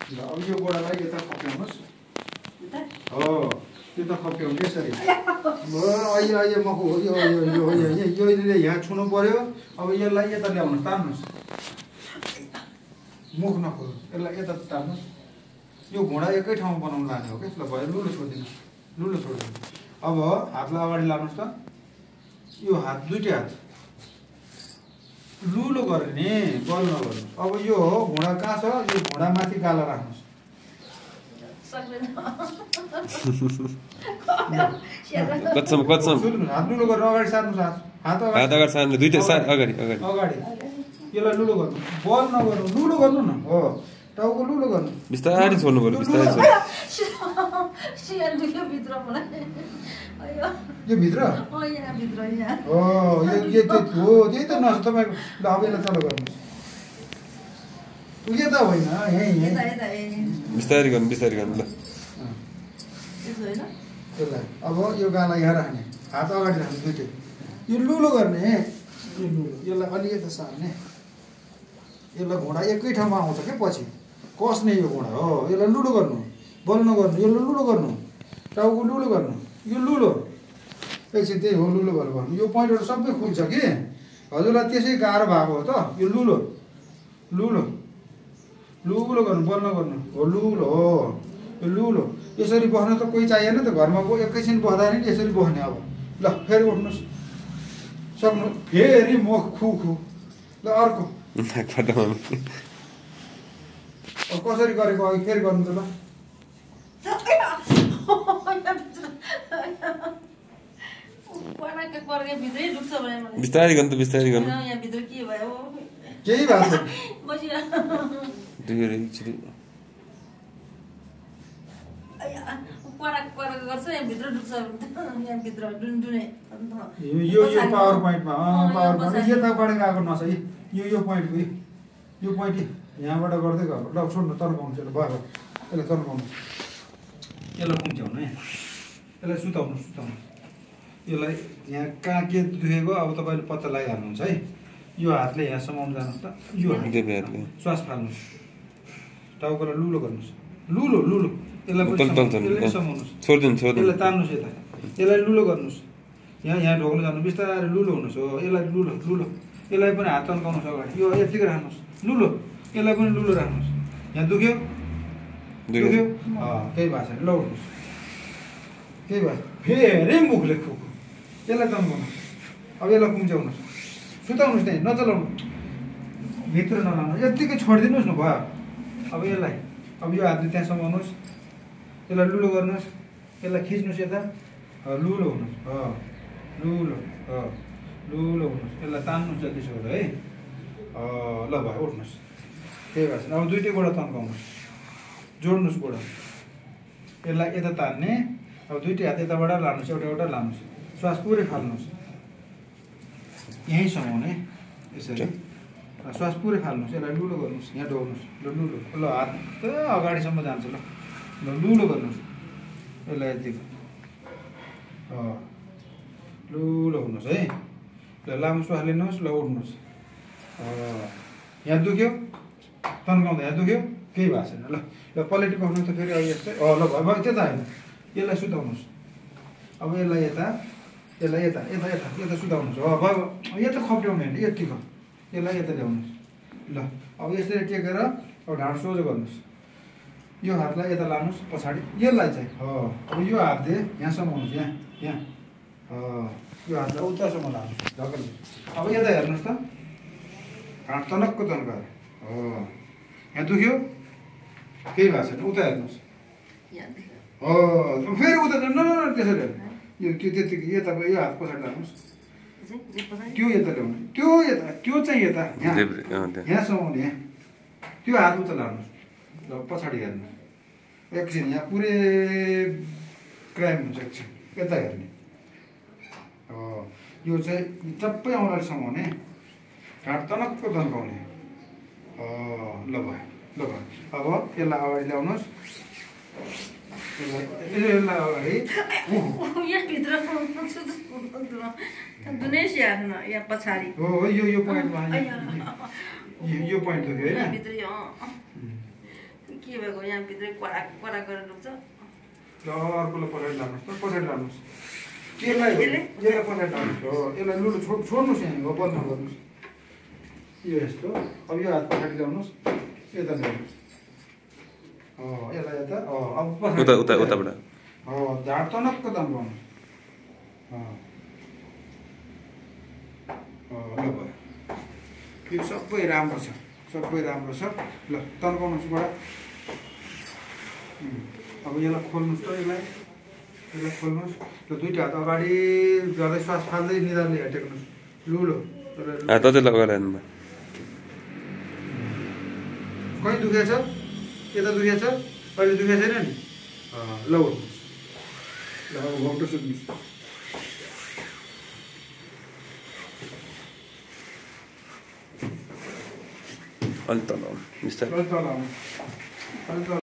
ल अब यो गोडालाई यता खप्याउनुस् हो यता खप्याउनु यसरी अहिले म यो यहाँ छुनु पर्यो अब यसलाई यता ल्याउनुहोस् तान्नुहोस् मुख नखोल्नु यसलाई यता तान्नुहोस् यो घोडा एकै ठाउँमा बनाउनु लाने हो कि ल भयो लुलो छोडिदिनु अब हातलाई अगाडि लानुहोस् त यो हात दुईटै हात लुलो गर्ने बल नगर्नु अब यो घोडा कहाँ छ यो घोडा माथि गाला राख्नुहोस् हात लुलो गरेर अगाडि सार्नुहोस् हात अगाडि सार्नु दुईटै अगाडि यसलाई लुलो गर्नु बल नगर्नु लुलो गर्नु न हो टाउको लुलो गर्नु बिस्तारै छोड्नु पर्यो बिस्तारै यो भित्र हो त्यही त नछ तपाईँको ल अब यसलाई तल गर्नुहोस् उयो त होइन बिस्तारै गर्नु ल यसलाई अब यो गाला यहाँ राख्ने हात अगाडि राख्ने दुइटै यो लुलो गर्ने यो लुलो यसलाई अलि यता सार्ने यसलाई घोडा एकै ठाउँमा आउँछ क्या पछि कस्ने यो घोडा हो यसलाई लुलो गर्नु बल नगर्नु यसलाई लुलो गर्नु टाउको लुलो गर्नु यो लुलो एकछिन त्यही हो लुलो भएर भन्नु यो पोइन्टहरू सबै खुल्छ कि हजुरलाई त्यसै गाह्रो भएको हो त यो लुलो गर्नु बल नगर्नु हो लुलो हो यो लुलो यसरी बस्न त कोही चाहिएन त घरमा एकैछिन बस्दा नि यसरी बस्ने अब ल फेरि उठ्नुहोस् सक्नु फेरि मुख खु ल अर्को अब कसरी गरेको अघि फेरि गर्नु त ल बिस्तारै गर्नु केही यो पावर पोइन्टमा यताबाट गएको नछ यो पोइन्टको यो पोइन्ट यहाँबाट गर्दै गएको ल छोड्नु तर्काउनु चाहिँ भयो यसलाई तर्काउनु यसलाई कुम्च्याउनु है यसलाई सुताउनु यसलाई यहाँ कहाँ के दुखेको अब तपाईँले पत्ता लगाइहाल्नुहुन्छ है यो हातले यहाँ समाउनु जानुहोस् त यो हातले श्वास फाल्नुहोस् टाउकोलाई लुलो गर्नुहोस् लुलो यसलाई समाउनुहोस् यसलाई तान्नुहोस् यता यसलाई लुलो गर्नुहोस् यहाँ ढोक्नु जानु बिस्तारै लुलो हुनुहोस् हो यसलाई लुलो यसलाई पनि हात तन्काउनुहोस् अगाडि यो यतिकै राख्नुहोस् लुलो यसलाई पनि लुलो राख्नुहोस् यहाँ दुख्यो केही भएको छैन ल उठ्नुहोस् केही भयो फेरि मुखले खुक्नु यसलाई तन्काउनुहोस् अब यसलाई कुम्च्याउनुहोस् सुताउनुहोस् त्यहीँ नचलाउनु भित्र नलाउनु यत्तिकै छोडिदिनुहोस् न भयो अब यसलाई अब यो हातले त्यहाँ समाउनुहोस् यसलाई लुलो गर्नुहोस् यसलाई खिच्नुहोस् यता लुलो हुनुहोस् लुलो हुनुहोस् यसलाई तान्नुहोस् जति सक्दो है ल भयो उठ्नुहोस् त्यही भएको छैन अब दुइटै गोडा तन्काउनुहोस् जोड्नुहोस् गोडा यसलाई यता तान्ने अब दुइटै हात यताबाट लानुहोस् एउटा लानुहोस् श्वास पुरै फाल्नुहोस् यहीँ समाउने यसरी श्वास पुरै फाल्नुहोस् यसलाई लुलो गर्नुहोस् यहाँ ढोग्नुहोस् लुलो ल हात अगाडिसम्म जान्छ ल लुलो गर्नुहोस् यसलाई यतिको लुलो हुनुहोस् है ल लामो श्वास लिनुहोस् ल उठ्नुहोस् यहाँ दुख्यो तन्काउँदा यहाँ दुख्यो केही भएको छैन ल पलेटी पक्नु त फेरि अघि यस्तै ल भयो त्यता होइन यसलाई सुताउनुहोस् अब यसलाई यता सुताउनुहोस् हो भयो यता खप्ट्याउने होइन यतिको यसलाई यता ल्याउनुहोस् ल अब यसरी टेकेर अब ढाड सोझो गर्नुहोस् यो हातलाई यता लानुहोस् पछाडि यसलाई चाहिँ अब यो हातले यहाँ समाउनुहोस् यहाँ यो हातलाई उतासम्म लानुहोस् ढकल्नुहोस् अब यता हेर्नुहोस् त ढाड तनक्क तन्काएर यहाँ दुख्यो केही भएको छैन उता हेर्नुहोस् फेरि उता न त्यसरी हेर्नु यो त्यतिकै यताको यो हात पछाडि लानुहोस् त्यो यता ल्याउनु त्यो चाहिँ यता यहाँ समाउने यहाँ त्यो हात उता लानुहोस् ल पछाडि हेर्नु एकछिन यहाँ पुरै क्राइम हुन्छ एकछिन यता हेर्ने यो चाहिँ टप्पै औँलाले समाउने ढाड तनक्क तन्काउने ल भयो अब यसलाई अगाडि ल्याउनुहोस् यसलाई अगाडि हो यो पोइन्टमा यो पोइन्ट दुख्यो होइन के भएको यहाँ भित्रै कडा कडा गरेर दुख्छ ल अर्कोलाई पछाडि लानुहोस् त पछाडि लानुहोस् यसलाई पछाडि लानुहोस् हो यसलाई लुलो छोड्नुहोस् यहाँ हो बन्द गर्नुहोस् यो यस्तो अब यो हात पछाडि ल्याउनुहोस् यता ल्याउनुहोस् यसलाई यता अब उता उता उताबाट झाड तनक्क तन्काउनुहोस् ल भयो यो सबै राम्रो छ ल तन्काउनुहोस् बडा अब यसलाई खोल्नुहोस् त यसलाई खोल्नुहोस् ल दुईटा हात अगाडि गर्दै श्वास फाल्दै निधारले हेटेक्नुहोस् लुलो हात अझै लगाएर हेर्नु कहीँ दुखेछ यता दुखेछ अहिले दुखेको छैन नि ल उठ्नुहोस् ल अब घाउटो सुत्नुहोस् अलि तल बिस्तारै अलि तल